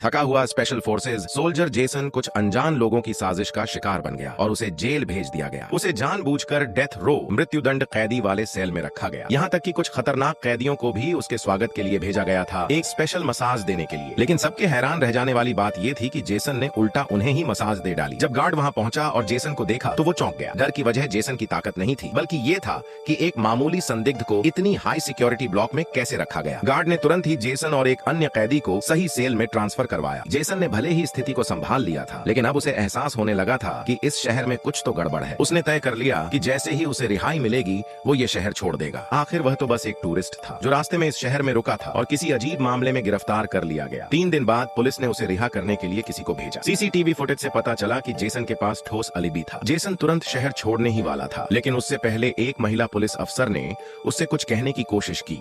थका हुआ special forces soldier Jason कुछ अनजान लोगों की साजिश का शिकार बन गया और उसे जेल भेज दिया गया। उसे जानबूझकर डेथ रो मृत्युदंड कैदी वाले सेल में रखा गया। यहाँ तक कि कुछ खतरनाक कैदियों को भी उसके स्वागत के लिए भेजा गया था, एक स्पेशल मसाज देने के लिए। लेकिन सबके हैरान रह जाने वाली बात ये थी कि जेसन ने उल्टा उन्हें ही मसाज दे डाली। जब गार्ड वहाँ पहुंचा और जेसन को देखा तो वो चौंक गया। डर की वजह जेसन की ताकत नहीं थी, बल्कि ये था कि एक मामूली संदिग्ध को इतनी हाई सिक्योरिटी ब्लॉक में कैसे रखा गया। गार्ड ने तुरंत ही जेसन और एक अन्य कैदी को सही सेल में ट्रांसफर करवाया। जेसन ने भले ही स्थिति को संभाल लिया था, लेकिन अब उसे एहसास होने लगा था कि इस शहर में कुछ तो गड़बड़ है। उसने तय कर लिया कि जैसे ही उसे रिहाई मिलेगी वो ये शहर छोड़ देगा। आखिर वह तो बस एक टूरिस्ट था जो रास्ते में इस शहर में रुका था और किसी अजीब मामले में गिरफ्तार कर लिया गया। 3 दिन बाद पुलिस ने उसे रिहा करने के लिए किसी को भेजा। सीसीटीवी फुटेज से पता चला कि जेसन के पास ठोस अलिबी था। जेसन तुरंत शहर छोड़ने ही वाला था, लेकिन उससे पहले एक महिला पुलिस अफसर ने उससे कुछ कहने की कोशिश की।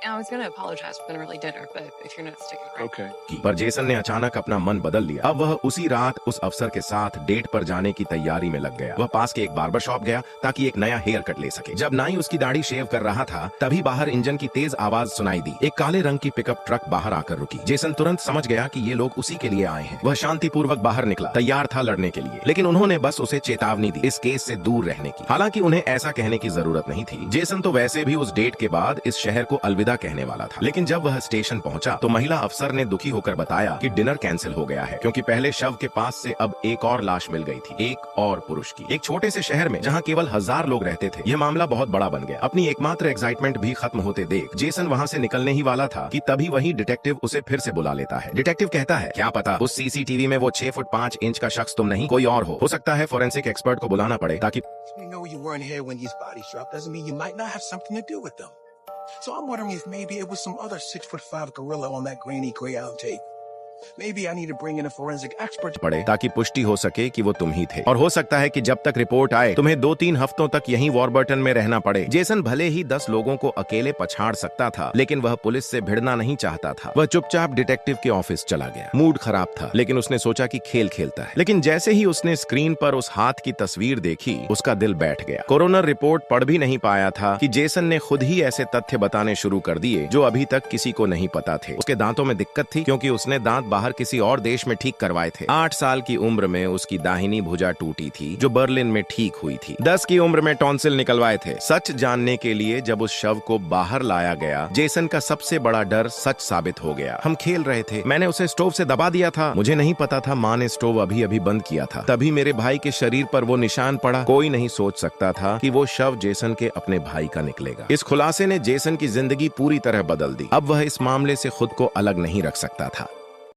I was gonna apologize for the early dinner, but if you're not sticking around. Okay. पर जेसन ने अचानक अपना मन बदल लिया। अब वह उसी रात उस अफसर के साथ डेट पर जाने की तैयारी में लग गया। वह पास के एक बार्बर शॉप गया ताकि एक नया हेयर कट ले सके। जब नाई उसकी दाढ़ी शेव कर रहा था तभी बाहर इंजन की तेज आवाज सुनाई दी। एक काले रंग की पिकअप ट्रक बाहर आकर रुकी। जेसन तुरंत समझ गया कि ये लोग उसी के लिए आए हैं। वह शांतिपूर्वक बाहर निकला, तैयार था लड़ने के लिए, लेकिन उन्होंने बस उसे चेतावनी दी इस केस से दूर रहने की। हालांकि उन्हें ऐसा कहने की जरूरत नहीं थी। जेसन तो वैसे भी उस डेट के बाद इस शहर को अलविदा कहने वाला था। लेकिन जब वह स्टेशन पहुंचा तो महिला अफसर ने दुखी होकर बताया कि डिनर कैंसिल हो गया है, क्योंकि पहले शव के पास से अब एक और लाश मिल गई थी, एक और पुरुष की। एक छोटे से शहर में जहां केवल 1000 लोग रहते थे, यह मामला बहुत बड़ा बन गया। अपनी एकमात्र एक्साइटमेंट भी खत्म होते देख जेसन वहां से निकलने ही वाला था कि तभी वही डिटेक्टिव उसे फिर से बुला लेता है। डिटेक्टिव कहता है, क्या पता उस सीसीटीवी में वो 6 फुट 5 इंच का शख्स तुम नहीं, कोई और हो सकता है फोरेंसिक एक्सपर्ट को बुलाना पड़े ताकि We know you weren't here when these bodies dropped doesn't mean you might not have something to do with them. So I'm wondering if maybe it was some other 6'5" gorilla on that grainy gray out tape. Maybe I need to bring in a forensic expert. पड़े ताकि पुष्टि हो सके कि वो तुम ही थे। और हो सकता है कि जब तक रिपोर्ट आए तुम्हें 2-3 हफ्तों तक यहीं वॉरबर्टन में रहना पड़े। जेसन भले ही 10 लोगों को अकेले पछाड़ सकता था, लेकिन वह पुलिस से भिड़ना नहीं चाहता था। वह चुपचाप डिटेक्टिव के ऑफिस चला गया। मूड खराब था, लेकिन उसने सोचा कि खेल खेलता है। लेकिन जैसे ही उसने स्क्रीन पर उस हाथ की तस्वीर देखी, उसका दिल बैठ गया। कोरोनर रिपोर्ट पढ़ भी नहीं पाया था कि जेसन ने खुद ही ऐसे तथ्य बताने शुरू कर दिए जो अभी तक किसी को नहीं पता थे। उसके दांतों में दिक्कत थी क्योंकि उसने दांत बाहर किसी और देश में ठीक करवाए थे। 8 साल की उम्र में उसकी दाहिनी भुजा टूटी थी जो बर्लिन में ठीक हुई थी। 10 की उम्र में टॉन्सिल निकलवाए थे। सच जानने के लिए जब उस शव को बाहर लाया गया, जेसन का सबसे बड़ा डर सच साबित हो गया। हम खेल रहे थे, मैंने उसे स्टोव से दबा दिया था। मुझे नहीं पता था माँ ने स्टोव अभी अभी बंद किया था। तभी मेरे भाई के शरीर पर वो निशान पड़ा। कोई नहीं सोच सकता था कि वो शव जेसन के अपने भाई का निकलेगा। इस खुलासे ने जेसन की जिंदगी पूरी तरह बदल दी। अब वह इस मामले से खुद को अलग नहीं रख सकता था।